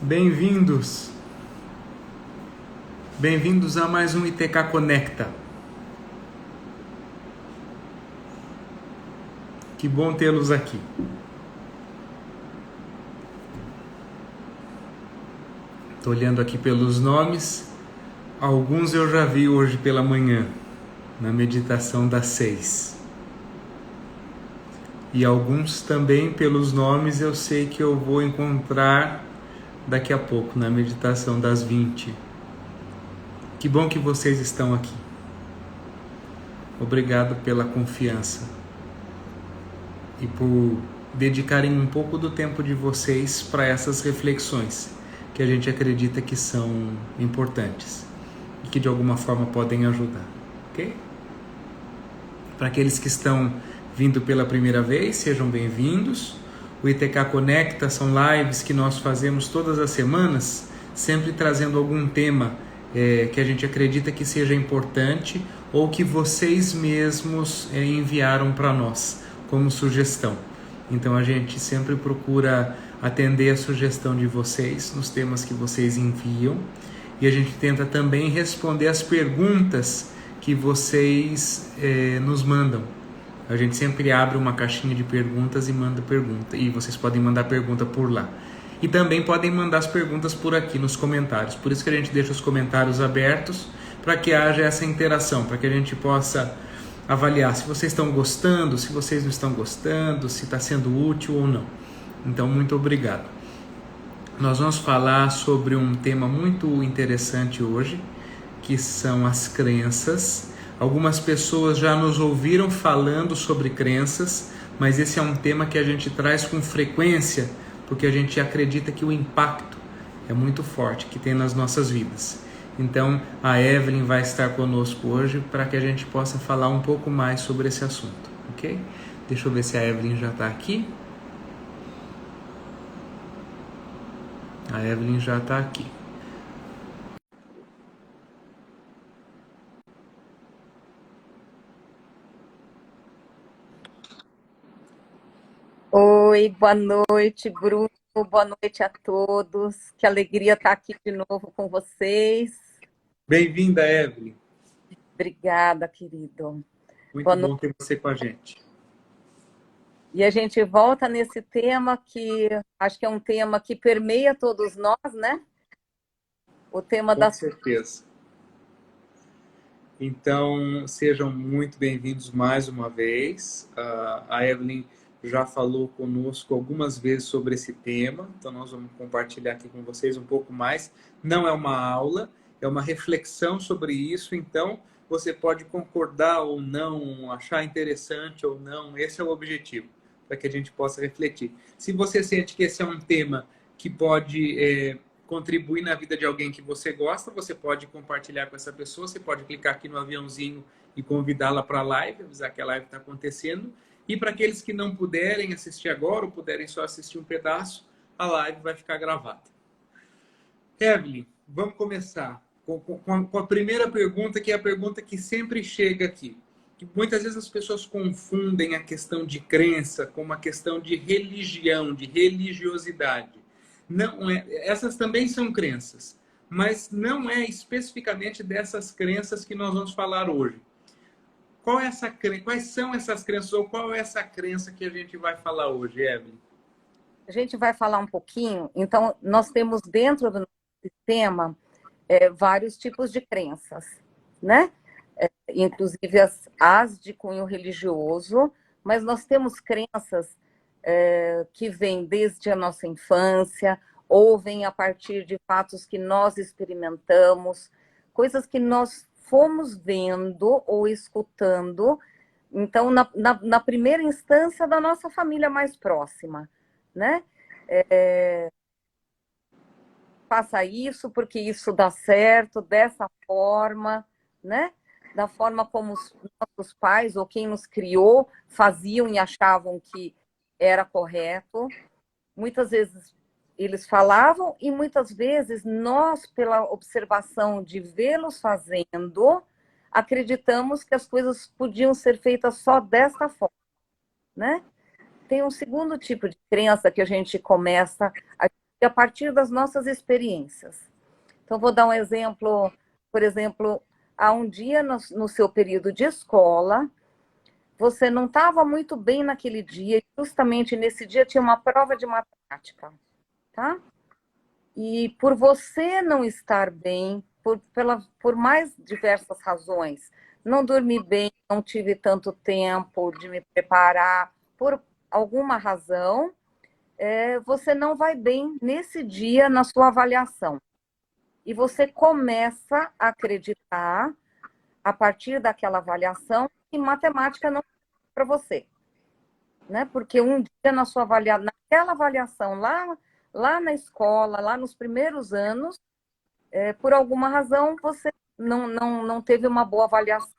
Bem-vindos! Bem-vindos a mais um ITK Conecta. Que bom tê-los aqui. Estou olhando aqui pelos nomes. Alguns eu já vi hoje pela manhã, na meditação das 6. E alguns também pelos nomes eu sei que eu vou encontrar daqui a pouco, na meditação das 20. Que bom que vocês estão aqui. Obrigado pela confiança e por dedicarem um pouco do tempo de vocês para essas reflexões que a gente acredita que são importantes e que de alguma forma podem ajudar, ok? Para aqueles que estão vindo pela primeira vez, sejam bem-vindos. O ITK Conecta são lives que nós fazemos todas as semanas, sempre trazendo algum tema que a gente acredita que seja importante ou que vocês mesmos enviaram para nós como sugestão. Então a gente sempre procura atender a sugestão de vocês nos temas que vocês enviam e a gente tenta também responder as perguntas que vocês nos mandam. A gente sempre abre uma caixinha de perguntas e manda pergunta. E vocês podem mandar pergunta por lá. E também podem mandar as perguntas por aqui nos comentários. Por isso que a gente deixa os comentários abertos para que haja essa interação, para que a gente possa avaliar se vocês estão gostando, se vocês não estão gostando, se está sendo útil ou não. Então, muito obrigado. Nós vamos falar sobre um tema muito interessante hoje, que são as crenças. Algumas pessoas já nos ouviram falando sobre crenças, mas esse é um tema que a gente traz com frequência, porque a gente acredita que o impacto é muito forte que tem nas nossas vidas. Então, a Evelyn vai estar conosco hoje para que a gente possa falar um pouco mais sobre esse assunto, ok? Deixa eu ver se a Evelyn já está aqui. A Evelyn já está aqui. Oi, boa noite, Bruno. Boa noite a todos. Que alegria estar aqui de novo com vocês. Bem-vinda, Evelyn. Obrigada, querido. Muito bom ter você com a gente. E a gente volta nesse tema que acho que é um tema que permeia todos nós, né? O tema com da... certeza. Então, sejam muito bem-vindos mais uma vez. A Evelyn já falou conosco algumas vezes sobre esse tema, então nós vamos compartilhar aqui com vocês um pouco mais. Não é uma aula, é uma reflexão sobre isso, então você pode concordar ou não, achar interessante ou não, esse é o objetivo, para que a gente possa refletir. Se você sente que esse é um tema que pode contribuir na vida de alguém que você gosta, você pode compartilhar com essa pessoa, você pode clicar aqui no aviãozinho e convidá-la para a live, avisar que a live está acontecendo. E para aqueles que não puderem assistir agora ou puderem só assistir um pedaço, a live vai ficar gravada. Evelyn, vamos começar com a primeira pergunta, que é a pergunta que sempre chega aqui. Que muitas vezes as pessoas confundem a questão de crença com uma questão de religião, de religiosidade. Não é, essas também são crenças, mas não é especificamente dessas crenças que nós vamos falar hoje. Quais são essas crenças, ou qual é essa crença que a gente vai falar hoje, Evelyn? A gente vai falar um pouquinho, então nós temos dentro do nosso sistema vários tipos de crenças, né? Inclusive as de cunho religioso, mas nós temos crenças que vêm desde a nossa infância, ou vêm a partir de fatos que nós experimentamos, coisas que nós fomos vendo ou escutando, então, na primeira instância da nossa família mais próxima, né? Faça isso porque isso dá certo, dessa forma, né? Da forma como os nossos pais ou quem nos criou faziam e achavam que era correto. Muitas vezes eles falavam e muitas vezes nós, pela observação de vê-los fazendo, acreditamos que as coisas podiam ser feitas só desta forma, né? Tem um segundo tipo de crença que a gente começa a e a partir das nossas experiências. Então, vou dar um exemplo, por exemplo, há um dia no seu período de escola, você não estava muito bem naquele dia, e justamente nesse dia tinha uma prova de matemática, tá? E por você não estar bem, por mais diversas razões, não dormi bem, não tive tanto tempo de me preparar, por alguma razão, você não vai bem nesse dia na sua avaliação. E você começa a acreditar, a partir daquela avaliação, que matemática não é para você. Né? Porque um dia naquela avaliação, lá na escola, lá nos primeiros anos, por alguma razão, você não teve uma boa avaliação.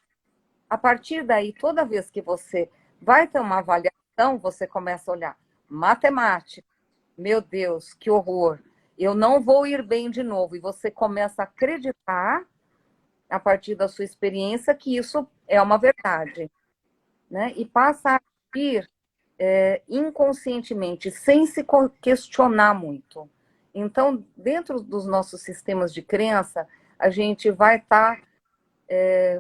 A partir daí, toda vez que você vai ter uma avaliação, você começa a olhar matemática. Meu Deus, que horror. Eu não vou ir bem de novo. E você começa a acreditar, a partir da sua experiência, que isso é uma verdade. Né? E passa a agir inconscientemente, sem se questionar muito. Então, dentro dos nossos sistemas de crença, a gente vai estar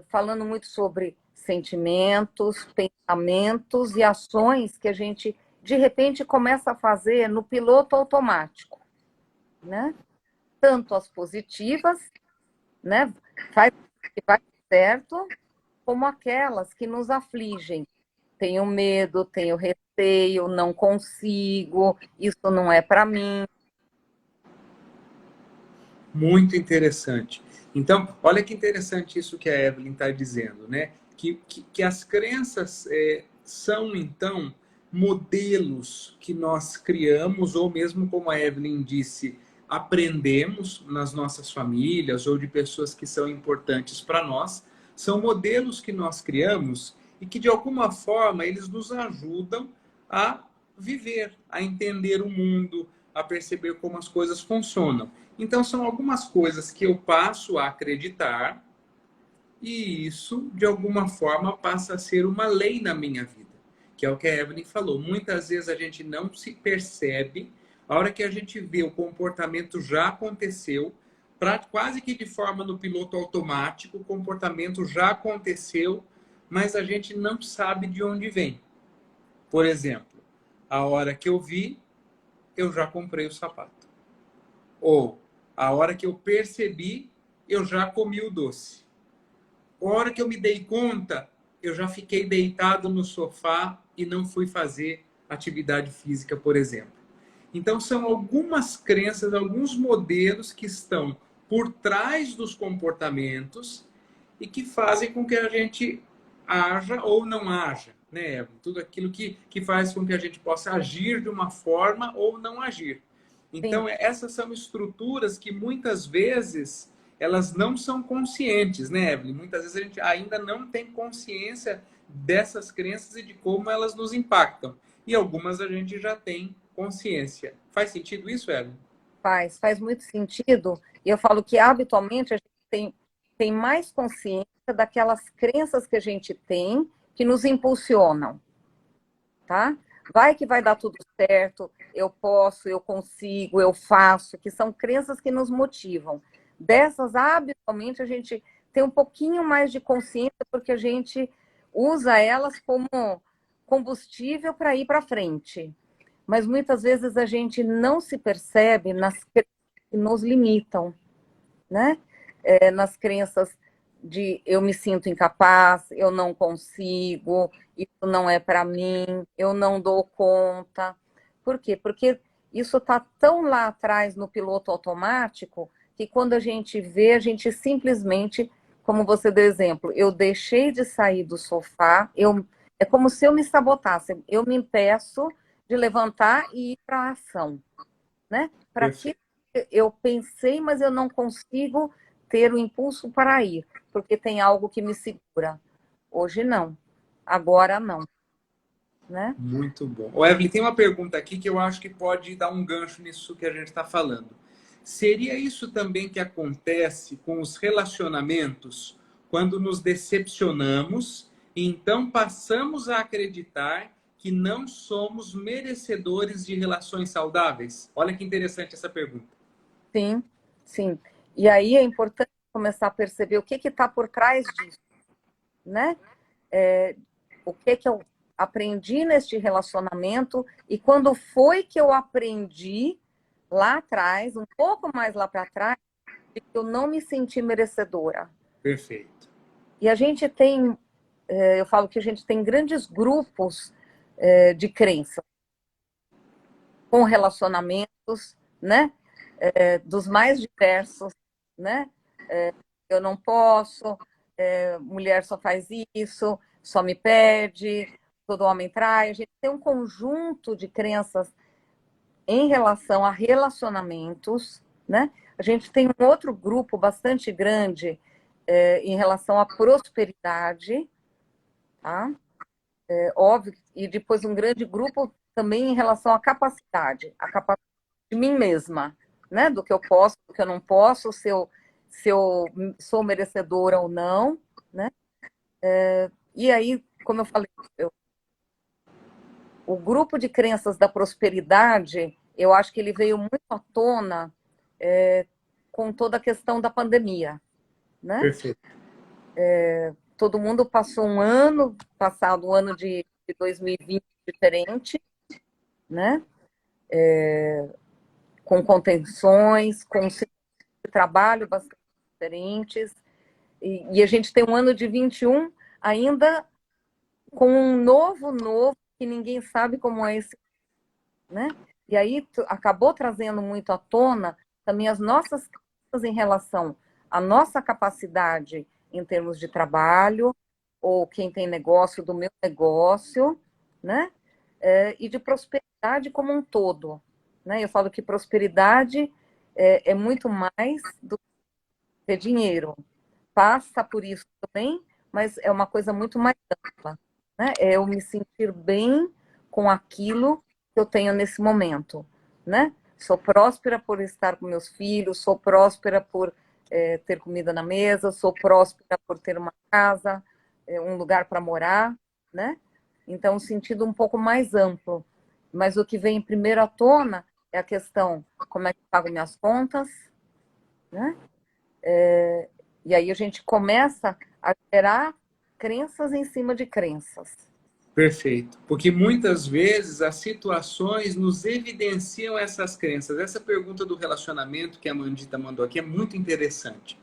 falando muito sobre sentimentos, pensamentos e ações que a gente, de repente, começa a fazer no piloto automático, né? Tanto as positivas, né? Faz que vai certo, como aquelas que nos afligem. Tenho medo, tenho receio, não consigo, isso não é para mim. Muito interessante. Então, olha que interessante isso que a Evelyn está dizendo, né? Que as crenças são, então, modelos que nós criamos, ou mesmo, como a Evelyn disse, aprendemos nas nossas famílias ou de pessoas que são importantes para nós. São modelos que nós criamos e que, de alguma forma, eles nos ajudam a viver, a entender o mundo, a perceber como as coisas funcionam. Então, são algumas coisas que eu passo a acreditar e isso, de alguma forma, passa a ser uma lei na minha vida, que é o que a Evelyn falou. Muitas vezes a gente não se percebe, a hora que a gente vê o comportamento já aconteceu, quase que de forma no piloto automático, o comportamento já aconteceu, mas a gente não sabe de onde vem. Por exemplo, a hora que eu vi, eu já comprei o sapato. Ou a hora que eu percebi, eu já comi o doce. A hora que eu me dei conta, eu já fiquei deitado no sofá e não fui fazer atividade física, por exemplo. Então, são algumas crenças, alguns modelos que estão por trás dos comportamentos e que fazem com que a gente haja ou não haja, né? Tudo aquilo que faz com que a gente possa agir de uma forma ou não agir. Então, sim, essas são estruturas que muitas vezes elas não são conscientes, né, Evelyn? Muitas vezes a gente ainda não tem consciência dessas crenças e de como elas nos impactam. E algumas a gente já tem consciência. Faz sentido isso, Evelyn? Faz muito sentido. E eu falo que habitualmente a gente tem mais consciência daquelas crenças que a gente tem que nos impulsionam, tá? Vai que vai dar tudo certo, eu posso, eu consigo, eu faço, que são crenças que nos motivam. Dessas, habitualmente, a gente tem um pouquinho mais de consciência porque a gente usa elas como combustível para ir para frente. Mas muitas vezes a gente não se percebe nas crenças que nos limitam, né? Nas crenças de eu me sinto incapaz, eu não consigo, isso não é para mim, eu não dou conta. Por quê? Porque isso está tão lá atrás no piloto automático que quando a gente vê, a gente simplesmente, como você deu exemplo, eu deixei de sair do sofá, é como se eu me sabotasse, eu me impeço de levantar e ir para a ação, né? Para que eu pensei, mas eu não consigo ter o impulso para ir, porque tem algo que me segura. Hoje não, agora não, né? Muito bom. O Evelyn, tem uma pergunta aqui que eu acho que pode dar um gancho nisso que a gente está falando. Seria isso também que acontece com os relacionamentos quando nos decepcionamos e então passamos a acreditar que não somos merecedores de relações saudáveis? Olha que interessante essa pergunta. Sim, sim. E aí é importante começar a perceber o que está por trás disso, né? O que eu aprendi neste relacionamento e quando foi que eu aprendi lá atrás, um pouco mais lá para trás, de que eu não me senti merecedora. Perfeito. E a gente tem, eu falo que a gente tem grandes grupos de crença com relacionamentos, né? Dos mais diversos, né? Eu não posso, mulher só faz isso, só me pede, todo homem trai. A gente tem um conjunto de crenças em relação a relacionamentos, né? A gente tem um outro grupo bastante grande em relação à prosperidade, tá? Óbvio, e depois um grande grupo também em relação à capacidade de mim mesma, né? Do que eu posso, do que eu não posso, se eu sou merecedora ou não, né? E aí, como eu falei, o grupo de crenças da prosperidade, eu acho que ele veio muito à tona com toda a questão da pandemia, né? Perfeito. Todo mundo passou um ano, passado o ano de 2020 diferente, né? Com contenções, com de trabalho bastante diferentes, e a gente tem um ano de 21 ainda com um novo, que ninguém sabe como é esse, né? E aí acabou trazendo muito à tona também as nossas crenças em relação à nossa capacidade em termos de trabalho, ou quem tem negócio do meu negócio, né? E de prosperidade como um todo, né? Eu falo que prosperidade é muito mais do que dinheiro. Passa por isso também, mas é uma coisa muito mais ampla, né? É eu me sentir bem com aquilo que eu tenho nesse momento, né? Sou próspera por estar com meus filhos, sou próspera por ter comida na mesa, sou próspera por ter uma casa, um lugar para morar, né? Então, um sentido um pouco mais amplo. Mas o que vem primeiro à tona é a questão: como é que eu pago minhas contas, né? E aí a gente começa a gerar crenças em cima de crenças. Perfeito. Porque muitas vezes as situações nos evidenciam essas crenças. Essa pergunta do relacionamento que a Mandita mandou aqui é muito interessante.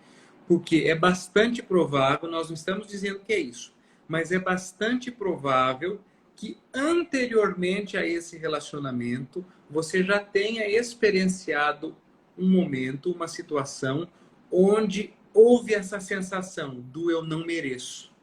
Porque é bastante provável, nós não estamos dizendo que é isso, mas é bastante provável que anteriormente a esse relacionamento você já tenha experienciado um momento, uma situação onde houve essa sensação do eu não mereço.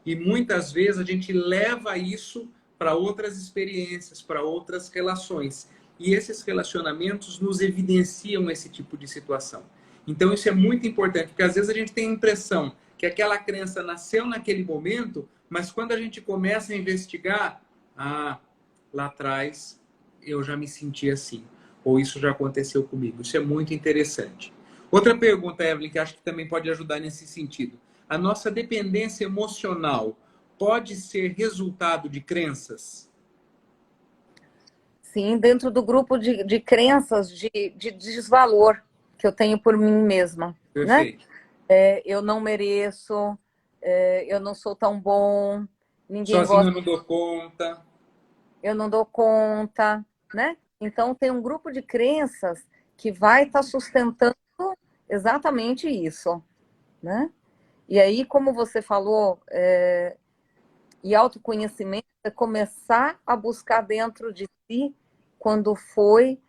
E muitas vezes a gente leva isso para outras experiências, para outras relações. E esses relacionamentos nos evidenciam esse tipo de situação. Então isso é muito importante, porque às vezes a gente tem a impressão que aquela crença nasceu naquele momento, mas quando a gente começa a investigar, lá atrás eu já me senti assim, ou isso já aconteceu comigo. Isso é muito interessante. Outra pergunta, Evelyn, que acho que também pode ajudar nesse sentido. A nossa dependência emocional pode ser resultado de crenças? Sim, dentro do grupo de crenças de desvalor que eu tenho por mim mesma, né? Perfeito. Eu não mereço, eu não sou tão bom, ninguém Sozinho gosta, eu não dou conta. eu não dou conta, né? Então tem um grupo de crenças que vai estar sustentando exatamente isso, né? E aí, como você falou, e autoconhecimento é começar a buscar dentro de si quando foi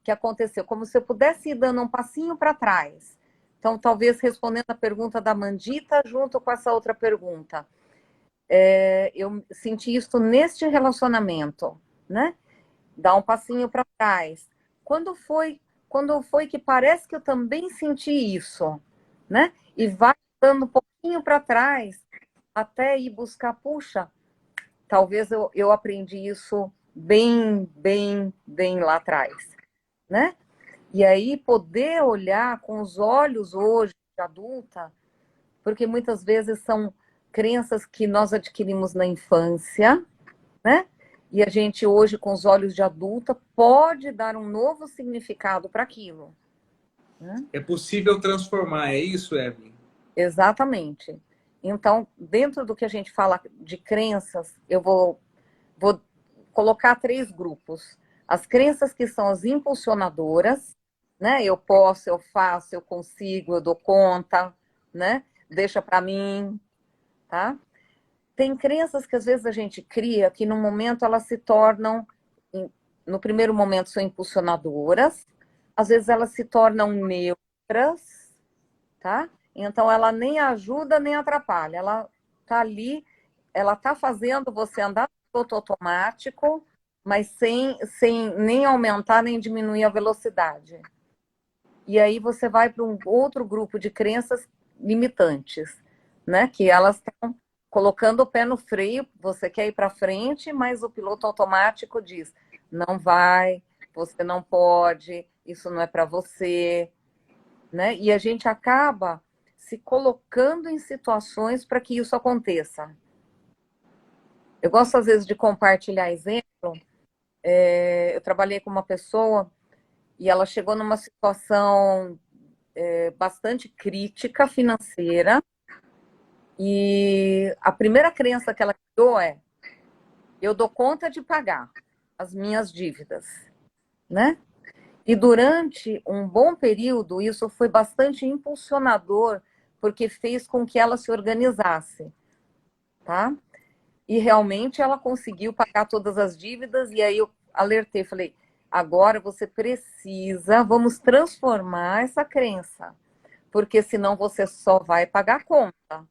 que aconteceu, como se eu pudesse ir dando um passinho para trás. Então, talvez respondendo a pergunta da Mandita junto com essa outra pergunta. Eu senti isso neste relacionamento, né? Dar um passinho para trás. Quando foi que parece que eu também senti isso, né? E vai dando um pouquinho para trás até ir buscar, puxa, talvez eu aprendi isso bem lá atrás, né? E aí poder olhar com os olhos hoje de adulta, porque muitas vezes são crenças que nós adquirimos na infância, né? E a gente hoje, com os olhos de adulta, pode dar um novo significado para aquilo, né? É possível transformar, é isso, Evelyn? Exatamente. Então, dentro do que a gente fala de crenças, eu vou colocar 3 grupos. As crenças que são as impulsionadoras, né? Eu posso, eu faço, eu consigo, eu dou conta, né? Deixa para mim, tá? Tem crenças que às vezes a gente cria que no momento elas se tornam, no primeiro momento são impulsionadoras, às vezes elas se tornam neutras, tá? Então ela nem ajuda nem atrapalha, ela tá ali, ela tá fazendo você andar no piloto automático, mas sem nem aumentar nem diminuir a velocidade. E aí você vai para um outro grupo de crenças limitantes, né? Que elas estão colocando o pé no freio, você quer ir para frente, mas o piloto automático diz: não vai, você não pode, isso não é para você, né? E a gente acaba se colocando em situações para que isso aconteça. Eu gosto às vezes de compartilhar exemplo. Eu trabalhei com uma pessoa e ela chegou numa situação bastante crítica financeira. E a primeira crença que ela criou é: eu dou conta de pagar as minhas dívidas, né? E durante um bom período, isso foi bastante impulsionador, porque fez com que ela se organizasse, tá? E realmente ela conseguiu pagar todas as dívidas, e aí eu alertei, falei: agora você precisa, vamos transformar essa crença, porque senão você só vai pagar a conta,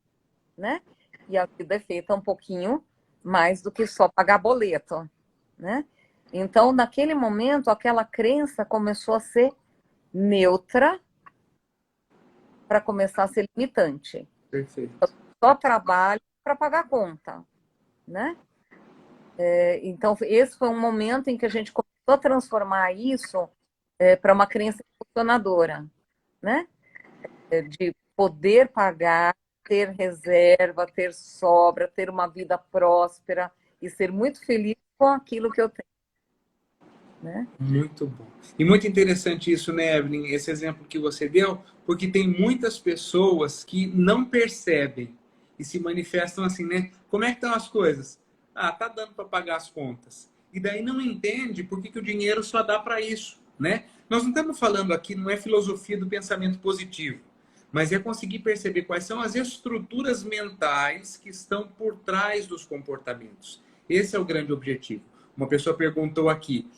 né? E a vida é feita um pouquinho mais do que só pagar boleto, né? Então, naquele momento, aquela crença começou a ser neutra para começar a ser limitante. Perfeito. Só trabalho para pagar a conta, né? Então, esse foi um momento em que a gente começou a transformar isso para uma crença funcionadora, né? De poder pagar, ter reserva, ter sobra, ter uma vida próspera e ser muito feliz com aquilo que eu tenho, né? Muito bom. E muito interessante isso, né, Evelyn? Esse exemplo que você deu, porque tem muitas pessoas que não percebem e se manifestam assim, né? Como é que estão as coisas? Ah, tá dando para pagar as contas. E daí não entende por que, que o dinheiro só dá para isso, né? Nós não estamos falando aqui, não é filosofia do pensamento positivo, mas é conseguir perceber quais são as estruturas mentais que estão por trás dos comportamentos. Esse é o grande objetivo. Uma pessoa perguntou aqui,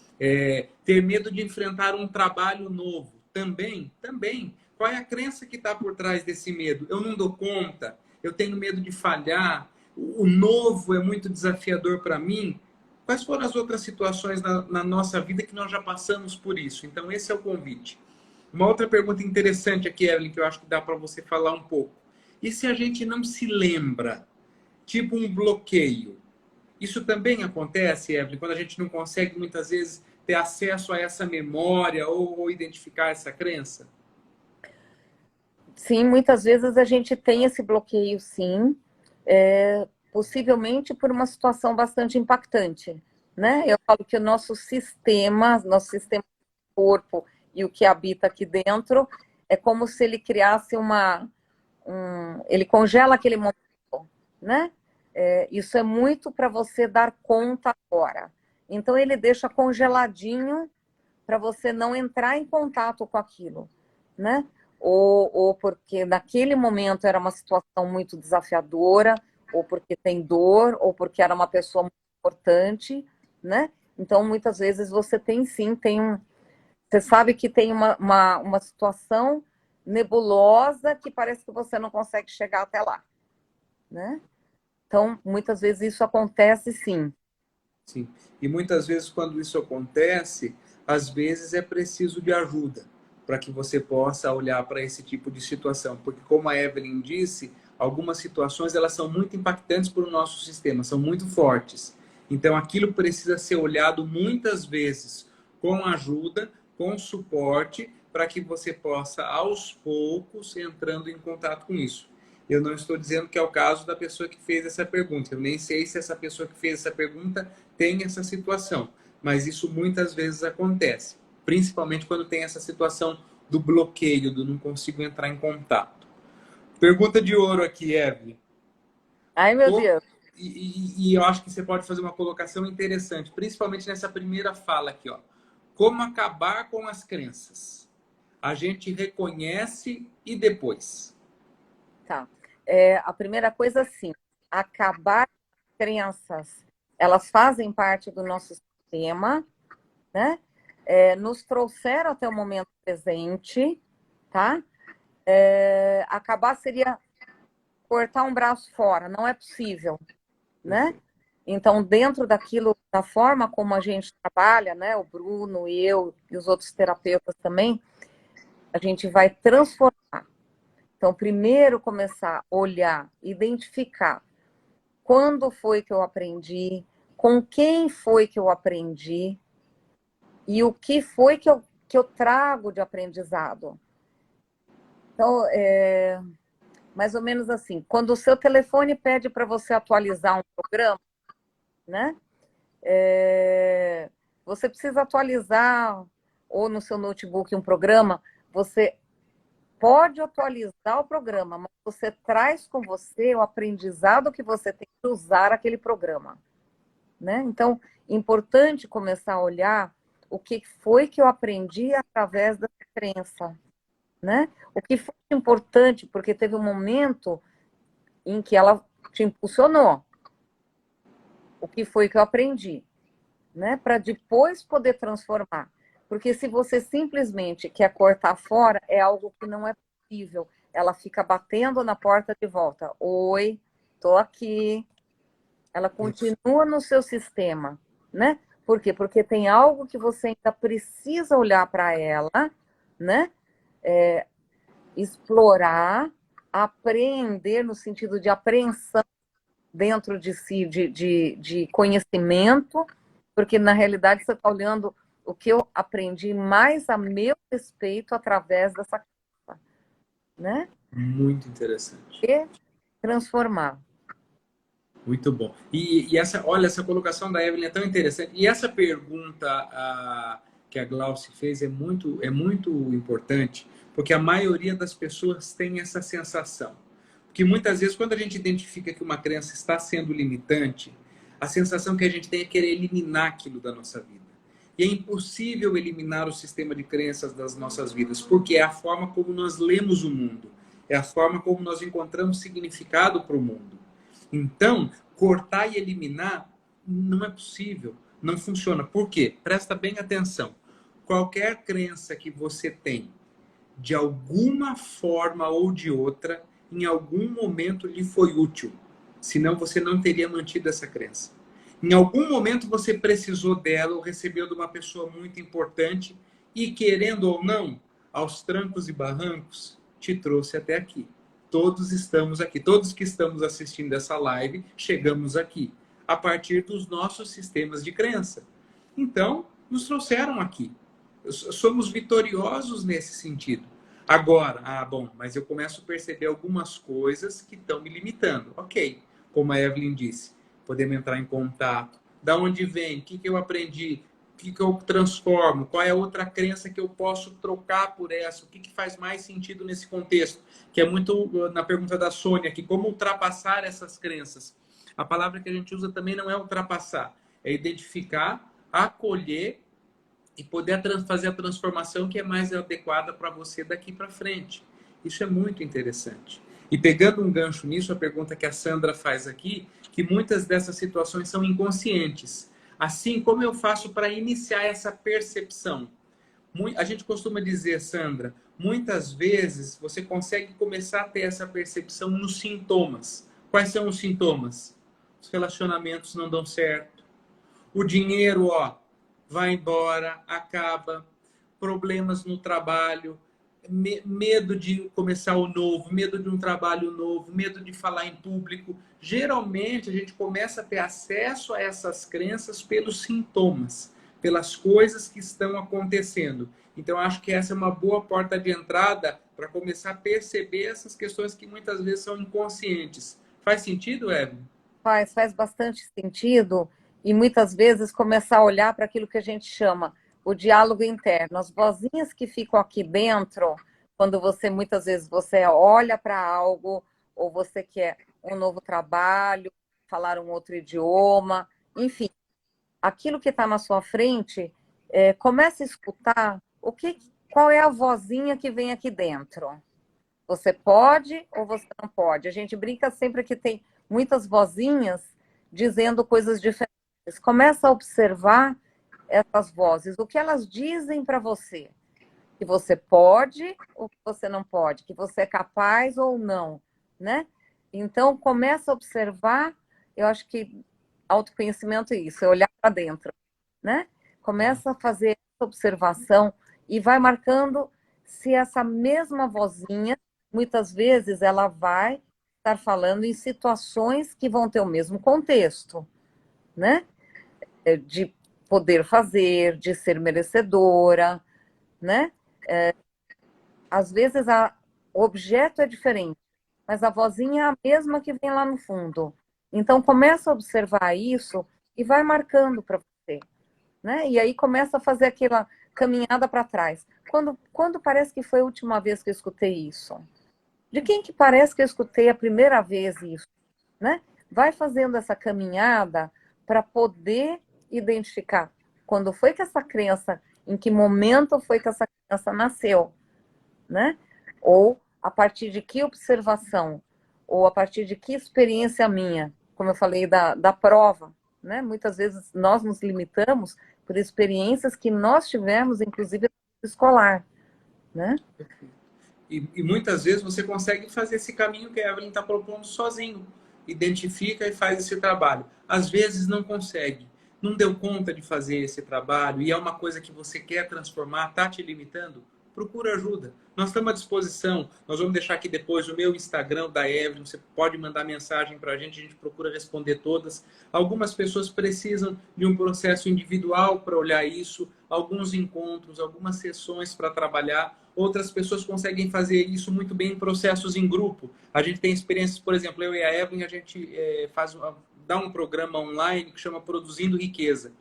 ter medo de enfrentar um trabalho novo. Também, também. Qual é a crença que está por trás desse medo? Eu não dou conta, eu tenho medo de falhar, o novo é muito desafiador para mim. Quais foram as outras situações na nossa vida que nós já passamos por isso? Então, esse é o convite. Uma outra pergunta interessante aqui, Evelyn, que eu acho que dá para você falar um pouco. E se a gente não se lembra? Tipo um bloqueio. Isso também acontece, Evelyn, quando a gente não consegue muitas vezes ter acesso a essa memória ou identificar essa crença? Sim, muitas vezes a gente tem esse bloqueio, sim, possivelmente por uma situação bastante impactante, né? Eu falo que o nosso sistema do corpo e o que habita aqui dentro é como se ele criasse ele congela aquele momento, né? Isso é muito para você dar conta agora. Então ele deixa congeladinho para você não entrar em contato com aquilo, né? Ou porque naquele momento era uma situação muito desafiadora, ou porque tem dor, ou porque era uma pessoa muito importante, né? Então, muitas vezes você tem sim, você sabe que tem uma situação nebulosa que parece que você não consegue chegar até lá, né? Então, muitas vezes isso acontece sim. Sim. E muitas vezes, quando isso acontece, às vezes é preciso de ajuda para que você possa olhar para esse tipo de situação. Porque, como a Evelyn disse, algumas situações elas são muito impactantes para o nosso sistema, são muito fortes. Então, aquilo precisa ser olhado muitas vezes com ajuda, com suporte, para que você possa, aos poucos, entrando em contato com isso. Eu não estou dizendo que é o caso da pessoa que fez essa pergunta. Eu nem sei se essa pessoa que fez essa pergunta tem essa situação. Mas isso muitas vezes acontece. Principalmente quando tem essa situação do bloqueio, do não consigo entrar em contato. Pergunta de ouro aqui, Evelyn. Ai, meu Deus. E eu acho que você pode fazer uma colocação interessante, principalmente nessa primeira fala aqui, ó. Como acabar com as crenças? A gente reconhece e depois. Tá. A primeira coisa, assim, acabar com as crenças, elas fazem parte do nosso sistema, né? Nos trouxeram até o momento presente, tá? Acabar seria cortar um braço fora, não é possível, né? Então, dentro daquilo, da forma como a gente trabalha, né? O Bruno, eu e os outros terapeutas também, a gente vai transformar. Então, primeiro começar a olhar, identificar quando foi que eu aprendi, com quem foi que eu aprendi e o que foi que eu trago de aprendizado. Então, mais ou menos assim, quando o seu telefone pede para você atualizar um programa, né? Você precisa atualizar, ou no seu notebook, um programa, você pode atualizar o programa, mas você traz com você o aprendizado que você tem que usar aquele programa, né? Então, importante começar a olhar o que foi que eu aprendi através da crença, né? O que foi importante, porque teve um momento em que ela te impulsionou. O que foi que eu aprendi, né? Para depois poder transformar. Porque se você simplesmente quer cortar fora, é algo que não é possível. Ela fica batendo na porta de volta. Oi, tô aqui. Ela continua no seu sistema, né? Por quê? Porque tem algo que você ainda precisa olhar para ela, né? Explorar, apreender no sentido de apreensão dentro de si, de conhecimento, porque na realidade você está olhando o que eu aprendi mais a meu respeito através dessa coisa, né? Muito interessante. E transformar. Muito bom. E essa, olha, essa colocação da Evelyn é tão interessante. E essa pergunta que a Glauci fez é muito importante, porque a maioria das pessoas tem essa sensação. Porque muitas vezes, quando a gente identifica que uma crença está sendo limitante, a sensação que a gente tem é querer eliminar aquilo da nossa vida. E é impossível eliminar o sistema de crenças das nossas vidas, porque é a forma como nós lemos o mundo, é a forma como nós encontramos significado para o mundo. Então, cortar e eliminar não é possível, não funciona. Por quê? Presta bem atenção. Qualquer crença que você tem, de alguma forma ou de outra, em algum momento lhe foi útil. Senão você não teria mantido essa crença. Em algum momento você precisou dela ou recebeu de uma pessoa muito importante e, querendo ou não, aos trancos e barrancos, te trouxe até aqui. Todos estamos aqui, todos que estamos assistindo essa live, chegamos aqui a partir dos nossos sistemas de crença. Então, nos trouxeram aqui. Somos vitoriosos nesse sentido. Agora, bom, mas eu começo a perceber algumas coisas que estão me limitando. Ok, como a Evelyn disse, podemos entrar em contato. Da onde vem? O que eu aprendi? O que eu transformo? Qual é a outra crença que eu posso trocar por essa? O que faz mais sentido nesse contexto? Que é muito na pergunta da Sônia aqui, como ultrapassar essas crenças? A palavra que a gente usa também não é ultrapassar, é identificar, acolher e poder fazer a transformação que é mais adequada para você daqui para frente. Isso é muito interessante. E pegando um gancho nisso, a pergunta que a Sandra faz aqui, que muitas dessas situações são inconscientes. Assim, como eu faço para iniciar essa percepção? A gente costuma dizer, Sandra, muitas vezes você consegue começar a ter essa percepção nos sintomas. Quais são os sintomas? Os relacionamentos não dão certo. O dinheiro, vai embora, acaba. Problemas no trabalho, medo de começar o novo, medo de um trabalho novo, medo de falar em público. Geralmente a gente começa a ter acesso a essas crenças pelos sintomas, pelas coisas que estão acontecendo. Então acho que essa é uma boa porta de entrada para começar a perceber essas questões que muitas vezes são inconscientes. Faz sentido, Evelyn? Faz bastante sentido e muitas vezes começar a olhar para aquilo que a gente chama o diálogo interno, as vozinhas que ficam aqui dentro, quando você muitas vezes você olha para algo ou você quer um novo trabalho, falar um outro idioma, enfim, aquilo que está na sua frente, comece a escutar qual é a vozinha que vem aqui dentro. Você pode ou você não pode? A gente brinca sempre que tem muitas vozinhas dizendo coisas diferentes. Começa a observar essas vozes, o que elas dizem para você, que você pode ou que você não pode, que você é capaz ou não, né? Então, começa a observar, eu acho que autoconhecimento é isso, é olhar para dentro, né? Começa a fazer essa observação e vai marcando se essa mesma vozinha, muitas vezes, ela vai estar falando em situações que vão ter o mesmo contexto, né? De poder fazer, de ser merecedora, né? Às vezes o objeto é diferente, mas a vozinha é a mesma que vem lá no fundo. Então começa a observar isso e vai marcando para você, né? E aí começa a fazer aquela caminhada para trás. Quando parece que foi a última vez que eu escutei isso? De quem que parece que eu escutei a primeira vez isso, né? Vai fazendo essa caminhada para poder identificar quando foi que essa crença, em que momento foi que essa criança nasceu, né? Ou a partir de que observação, ou a partir de que experiência minha, como eu falei da prova, né? Muitas vezes nós nos limitamos por experiências que nós tivemos, inclusive escolar, né? E muitas vezes você consegue fazer esse caminho que a Evelyn está propondo sozinho. Identifica e faz esse trabalho. Às vezes não consegue. Não deu conta de fazer esse trabalho e é uma coisa que você quer transformar, está te limitando? Procura ajuda. Nós estamos à disposição. Nós vamos deixar aqui depois o meu Instagram da Evelyn. Você pode mandar mensagem para a gente procura responder todas. Algumas pessoas precisam de um processo individual para olhar isso, alguns encontros, algumas sessões para trabalhar. Outras pessoas conseguem fazer isso muito bem em processos em grupo. A gente tem experiências, por exemplo, eu e a Evelyn, a gente dá um programa online que chama Produzindo Riqueza.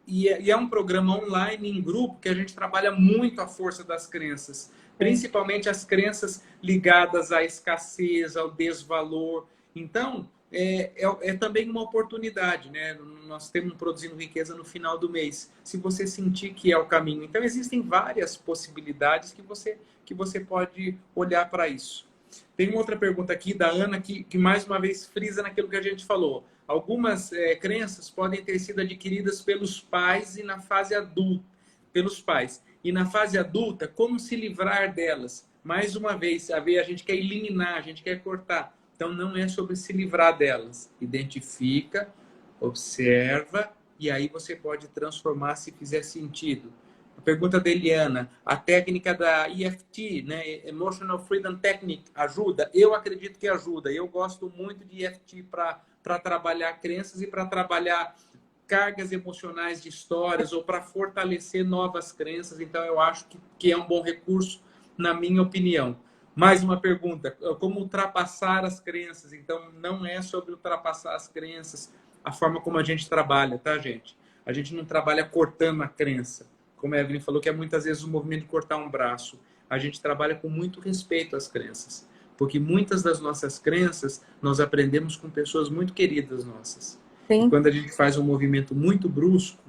E é um programa online, em grupo, que a gente trabalha muito a força das crenças. Principalmente as crenças ligadas à escassez, ao desvalor. Então, é também uma oportunidade, né? Nós temos um Produzindo Riqueza no final do mês, se você sentir que é o caminho. Então, existem várias possibilidades que você pode olhar para isso. Tem uma outra pergunta aqui da Ana que mais uma vez frisa naquilo que a gente falou. Algumas crenças podem ter sido adquiridas pelos pais e na fase adulta, pelos pais. E na fase adulta, como se livrar delas? Mais uma vez, a gente quer eliminar, a gente quer cortar. Então, não é sobre se livrar delas. Identifica, observa, e aí você pode transformar se fizer sentido. A pergunta da Eliana, a técnica da EFT, né, Emotional Freedom Technique, ajuda? Eu acredito que ajuda. Eu gosto muito de EFT para trabalhar crenças e para trabalhar cargas emocionais de histórias ou para fortalecer novas crenças. Então, eu acho que é um bom recurso, na minha opinião. Mais uma pergunta, como ultrapassar as crenças? Então, não é sobre ultrapassar as crenças, a forma como a gente trabalha, tá, gente? A gente não trabalha cortando a crença. Como a Evelyn falou, que é muitas vezes o movimento de cortar um braço. A gente trabalha com muito respeito às crenças. Porque muitas das nossas crenças nós aprendemos com pessoas muito queridas nossas. Sim. E quando a gente faz um movimento muito brusco,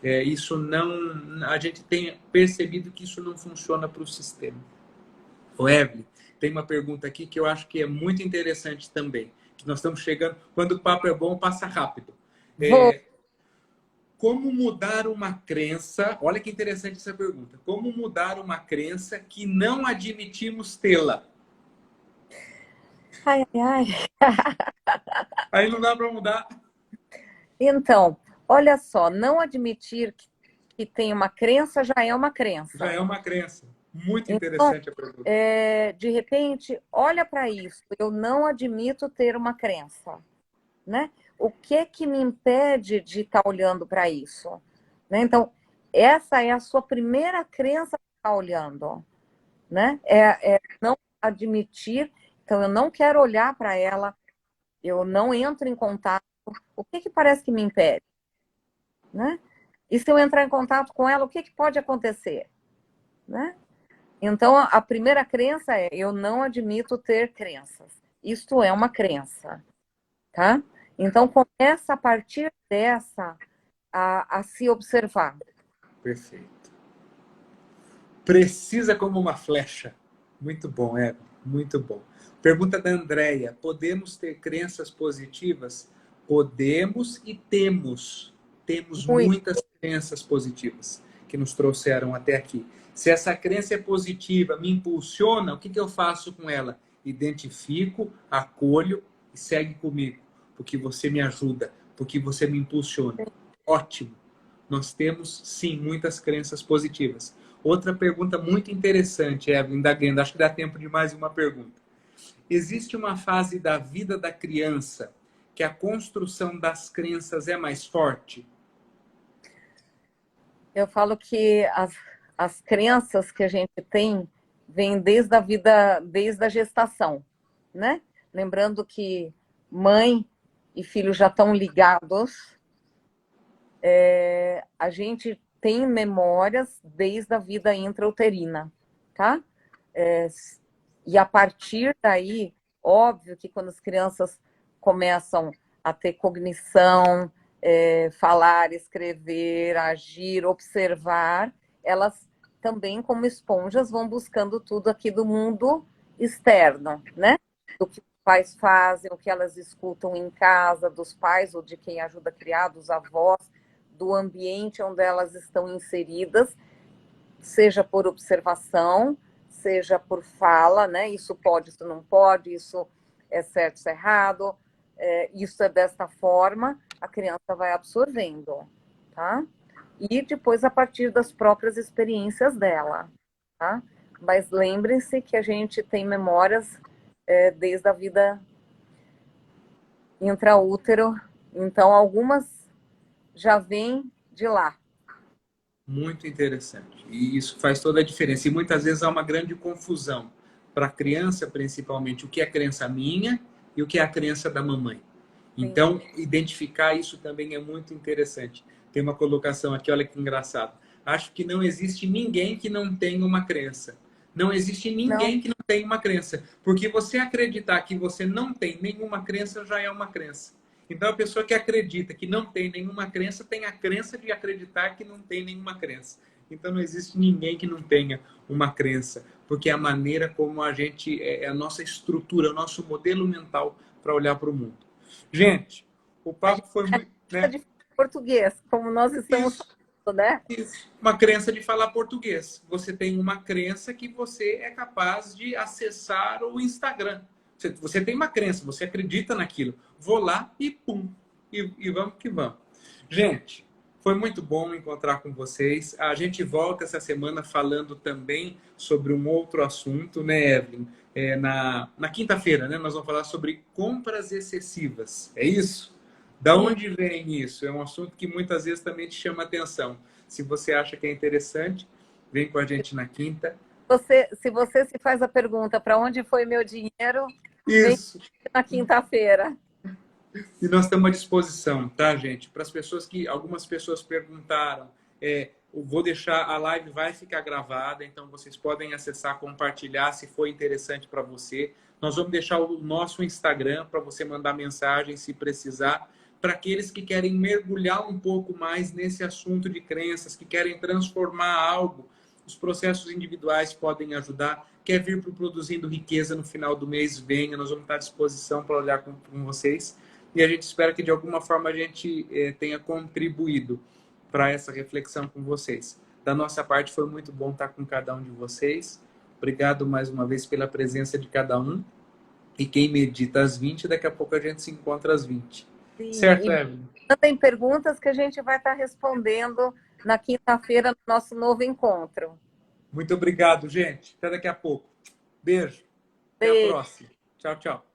isso não, a gente tem percebido que isso não funciona para o sistema. O Evelyn, tem uma pergunta aqui que eu acho que é muito interessante também. Que nós estamos chegando, quando o papo é bom, passa rápido. Como mudar uma crença? Olha que interessante essa pergunta. Como mudar uma crença que não admitimos tê-la? Ai, ai. Aí não dá para mudar. Então, olha só, não admitir que tem uma crença já é uma crença. Já é uma crença. Muito Então, interessante a pergunta. de repente, olha para isso. Eu não admito ter uma crença, né? O que me impede de estar olhando para isso? Né? Então, essa é a sua primeira crença que está olhando. né? É não admitir, então eu não quero olhar para ela, eu não entro em contato. O que parece que me impede, né? E se eu entrar em contato com ela, o que pode acontecer, né? Então, a primeira crença é: eu não admito ter crenças. Isto é uma crença, tá? Então, começa a partir dessa a se observar. Perfeito. Precisa como uma flecha. Muito bom, muito bom. Pergunta da Andréia: podemos ter crenças positivas? Podemos e temos. Temos Muito. muitas crenças positivas que nos trouxeram até aqui. Se essa crença é positiva, me impulsiona, o que eu faço com ela? Identifico, acolho e segue comigo, porque você me ajuda, porque você me impulsiona. Ótimo. Nós temos, sim, muitas crenças positivas. Outra pergunta muito interessante, Evelyn, da Glenda. Acho que dá tempo de mais uma pergunta. Existe uma fase da vida da criança que a construção das crenças é mais forte? Eu falo que as crenças que a gente tem vêm desde a vida, desde a gestação, né? Lembrando que mãe e filho já estão ligados, a gente tem memórias desde a vida intrauterina, tá? E a partir daí, óbvio que quando as crianças começam a ter cognição, falar, escrever, agir, observar, elas também, como esponjas, vão buscando tudo aqui do mundo externo, né? Do que os pais fazem, o que elas escutam em casa, dos pais ou de quem ajuda a criar, dos avós, do ambiente onde elas estão inseridas, seja por observação, seja por fala, né? Isso pode, isso não pode, isso é certo, isso é errado, isso é desta forma, a criança vai absorvendo, tá? E depois a partir das próprias experiências dela, tá? Mas lembrem-se que a gente tem memórias desde a vida intraútero, então algumas já vêm de lá. Muito interessante. E isso faz toda a diferença. E muitas vezes há uma grande confusão para a criança, principalmente, o que é crença minha e o que é a crença da mamãe. Então, identificar isso também é muito interessante. Tem uma colocação aqui, olha que engraçado. Acho que não existe ninguém que não tenha uma crença. Não existe ninguém que não tenha uma crença. Porque você acreditar que você não tem nenhuma crença já é uma crença. Então, a pessoa que acredita que não tem nenhuma crença tem a crença de acreditar que não tem nenhuma crença. Então, não existe ninguém que não tenha uma crença, porque é a maneira como a gente, é a nossa estrutura, o nosso modelo mental para olhar para o mundo. Gente, o papo foi muito, né? De português, como nós estamos falando, né? Isso. Uma crença de falar português. Você tem uma crença que você é capaz de acessar o Instagram. Você tem uma crença, você acredita naquilo. Vou lá e pum. E vamos que vamos. Gente, foi muito bom encontrar com vocês. A gente volta essa semana falando também sobre um outro assunto, né, Evelyn? Na quinta-feira, né? Nós vamos falar sobre compras excessivas. É isso? Da onde vem isso? É um assunto que muitas vezes também te chama atenção. Se você acha que é interessante, vem com a gente na quinta. Se você se faz a pergunta para onde foi meu dinheiro, vem Isso. na quinta-feira. E nós estamos à disposição, tá, gente? Para as pessoas que algumas pessoas perguntaram, eu vou deixar a live, vai ficar gravada, então vocês podem acessar, compartilhar se for interessante para você. Nós vamos deixar o nosso Instagram para você mandar mensagem se precisar. Para aqueles que querem mergulhar um pouco mais nesse assunto de crenças, que querem transformar algo, os processos individuais podem ajudar. Quer vir para o Produzindo Riqueza no final do mês, venha, nós vamos estar à disposição para olhar com vocês. E a gente espera que de alguma forma a gente tenha contribuído para essa reflexão com vocês. Da nossa parte foi muito bom estar com cada um de vocês. Obrigado mais uma vez pela presença de cada um. E quem medita às 20, daqui a pouco a gente se encontra às 20. Sim, certo, Evelyn? Tem perguntas que a gente vai estar respondendo na quinta-feira, no nosso novo encontro. Muito obrigado, gente. Até daqui a pouco. Beijo. Até a próxima. Tchau, tchau.